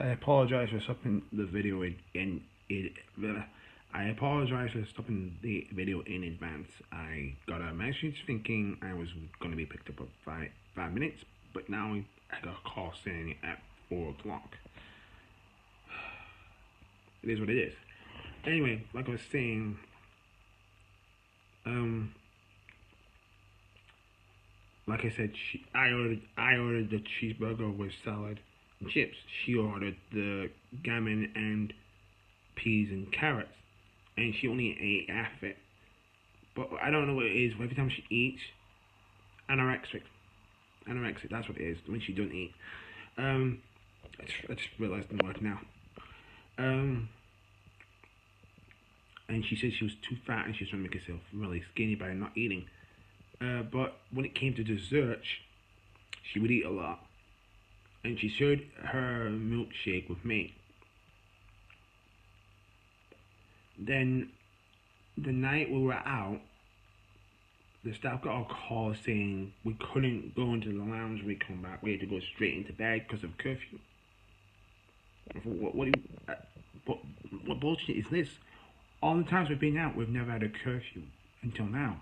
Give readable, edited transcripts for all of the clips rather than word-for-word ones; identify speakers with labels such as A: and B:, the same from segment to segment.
A: I apologize for stopping the video I apologize for stopping the video in advance. I got a message thinking I was going to be picked up at five minutes, but now I got a call saying at 4 o'clock. It is what it is. Anyway, like I was saying, like I said, I ordered the cheeseburger with salad and chips. She ordered the gammon and peas and carrots, and she only ate half it. But I don't know what it is. Every time she eats, anorexic. That's what it is. When she doesn't eat. I just realized the word now. And she said she was too fat and she was trying to make herself really skinny by not eating. But when it came to desserts, she would eat a lot. And she shared her milkshake with me. Then, the night we were out, the staff got a call saying we couldn't go into the lounge when we come back. We had to go straight into bed because of curfew. What bullshit is this? All the times we've been out, we've never had a curfew until now.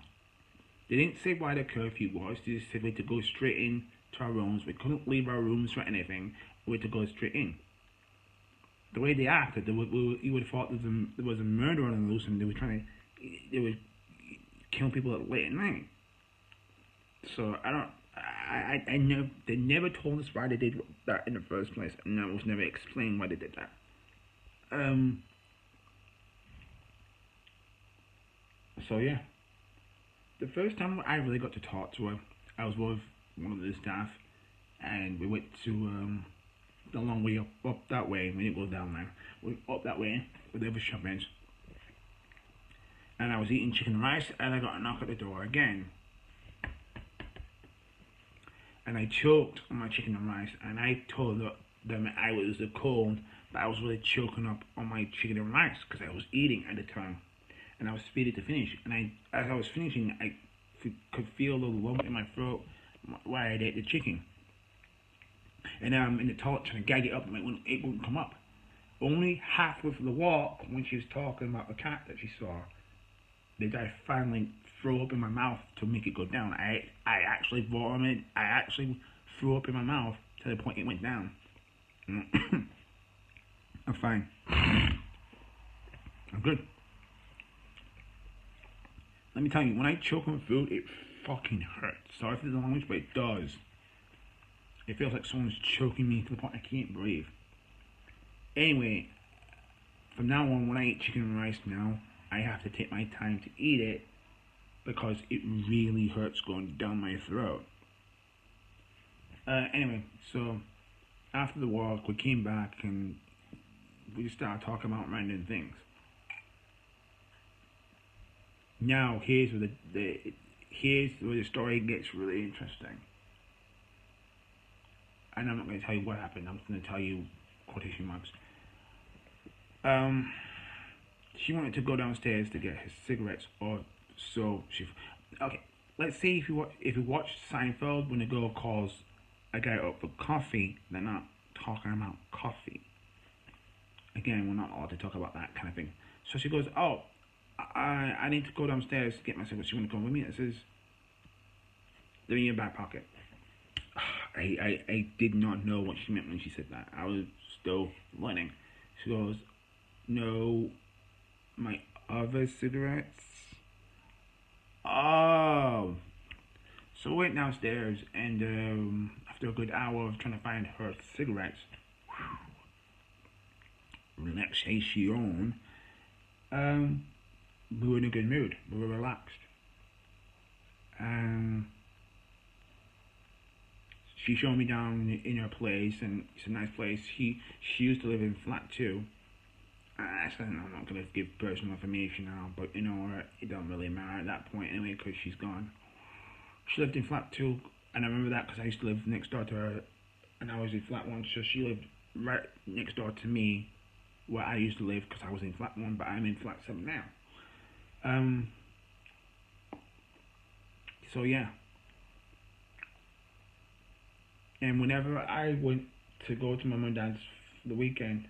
A: They didn't say why the curfew was. They just said we had to go straight in to our rooms. We couldn't leave our rooms for anything. We had to go straight in. The way they acted, you would have thought there was a murder on the loose and they were killing people late at night. So they never told us why they did that in the first place, and that was never explained why they did that. So yeah, the first time I really got to talk to her, I was with one of the staff, and we went to the long way up that way. We didn't go down there. We went up that way with the other shoppings. And I was eating chicken and rice, and I got a knock at the door again. And I choked on my chicken and rice, and I told them I was a cold, but I was really choking up on my chicken and rice because I was eating at the time. And I was speeding to finish. And as I was finishing, I could feel a little lump in my throat while I ate the chicken. And I'm in the toilet trying to gag it up, and it wouldn't come up. Only halfway through the walk, when she was talking about the cat that she saw, did I finally throw up in my mouth to make it go down. I actually vomited. I actually threw up in my mouth to the point it went down. I'm fine. I'm good. Let me tell you, when I choke on food, it fucking hurts. Sorry for the language, but it does. It feels like someone's choking me to the point I can't breathe. Anyway, from now on, when I eat chicken and rice now, I have to take my time to eat it because it really hurts going down my throat. Anyway, so after the walk, we came back and we started talking about random things. Now, here's where the story gets really interesting. And I'm not going to tell you what happened. I'm going to tell you quotation marks. She wanted to go downstairs to get her cigarettes, or so she. Okay, let's say if you watch Seinfeld, when the girl calls a guy up for coffee, they're not talking about coffee. Again, we're not allowed to talk about that kind of thing. So she goes, "Oh, I need to go downstairs to get my cigarettes. You want to come with me?" It says, "They're in your back pocket." I did not know what she meant when she said that. I was still learning. She goes, "No, my other cigarettes." Oh. So we went downstairs, and after a good hour of trying to find her cigarettes, relaxation, we were in a good mood. We were relaxed. She showed me down in her place, and it's a nice place. She used to live in flat 2. I said, I'm not going to give personal information now, but you know, it don't really matter at that point anyway, because she's gone. She lived in flat 2, and I remember that because I used to live next door to her, and I was in flat 1, so she lived right next door to me, where I used to live, because I was in flat 1, but I'm in flat 7 now. So yeah. And whenever I went to go to my mom and dad's for the weekend,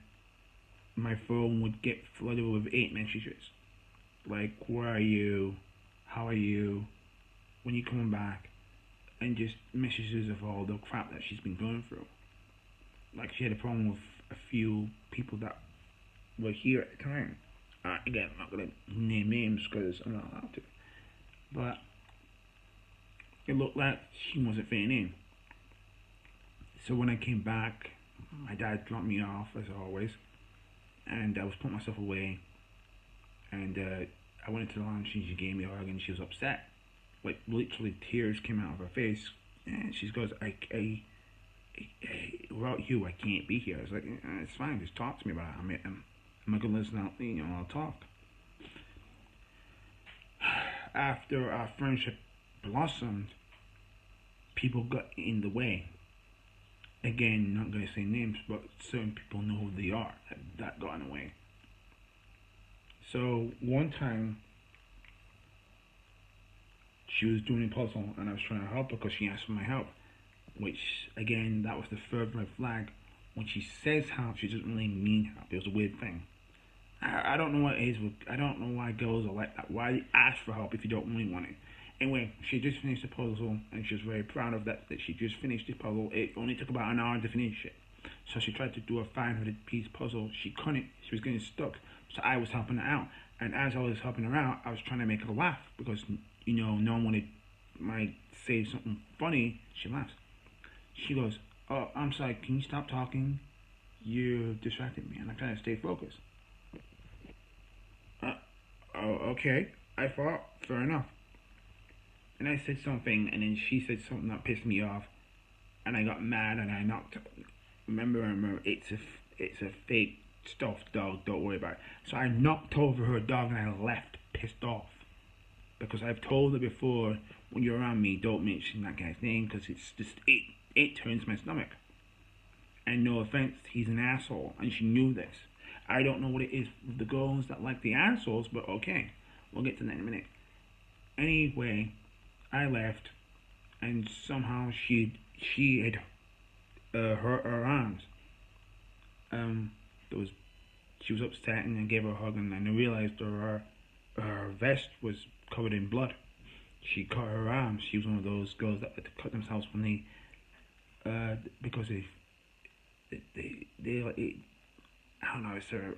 A: my phone would get flooded with 8 messages. Like, where are you? How are you? When you coming back? And just messages of all the crap that she's been going through. Like, she had a problem with a few people that were here at the time. Again, I'm not going to name names because I'm not allowed to. But it looked like she wasn't fitting in. So when I came back, my dad dropped me off, as always. And I was putting myself away. And I went into the lounge and she gave me a hug and she was upset. Like, literally tears came out of her face. And she goes, without you, I can't be here. I was like, it's fine, just talk to me about it. I'm not going to listen out, I'll talk. After our friendship blossomed, people got in the way. Again, not going to say names, but certain people know who they are that got in the way. So one time, she was doing a puzzle and I was trying to help her because she asked for my help. Which, again, that was the third red flag. When she says help, she doesn't really mean help. It was a weird thing. I don't know what it is. I don't know why girls are like that. Why ask for help if you don't really want it? Anyway, she just finished the puzzle and she was very proud of that she just finished the puzzle. It only took about an hour to finish it. So she tried to do a 500-piece puzzle. She couldn't. She was getting stuck. So I was helping her out. And as I was helping her out, I was trying to make her laugh because, no one might say something funny. She laughs. She goes, oh, I'm sorry, can you stop talking? You distracted me. And I kind of stay focused. Oh, okay. I thought, fair enough. And I said something, and then she said something that pissed me off. And I got mad, and I knocked. Remember, it's a fake stuffed dog, don't worry about it. So I knocked over her dog, and I left, pissed off. Because I've told her before, when you're around me, don't mention that guy's name, because it's just, it turns my stomach. And no offense, he's an asshole, and she knew this. I don't know what it is with the girls that like the assholes, but okay, we'll get to that in a minute. Anyway, I left, and somehow she had hurt her arms. She was upset, and I gave her a hug, and I realized her vest was covered in blood. She cut her arms. She was one of those girls that like to cut themselves when they, because they like it. I don't know, it's a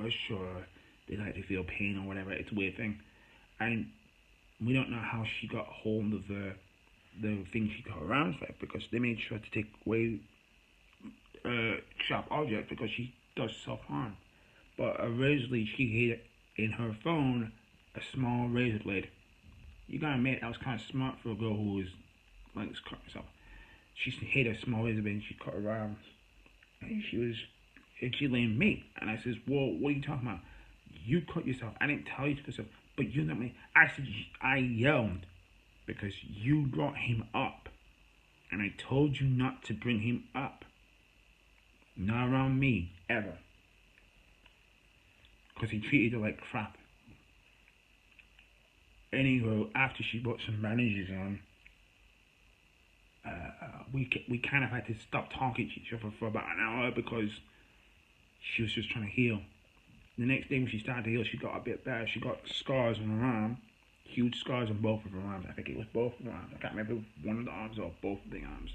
A: rush or they like to feel pain or whatever. It's a weird thing. And we don't know how she got hold of the thing she got her arms with because they made sure to take away sharp objects because she does self-harm. But originally she had in her phone a small razor blade. You gotta admit, I was kind of smart for a girl who was like to cut herself. She hid a small razor blade and she cut her arms. And she blamed me. And I says, whoa, what are you talking about? You cut yourself. I didn't tell you to cut yourself. But you not me. I said, I yelled because you brought him up. And I told you not to bring him up. Not around me, ever. Because he treated her like crap. Anyway, after she brought some bandages on, we kind of had to stop talking to each other for about an hour because she was just trying to heal. The next day when she started to heal, she got a bit better. She got scars on her arm, huge scars on both of her arms. I think it was both of her arms. I can't remember one of the arms or both of the arms.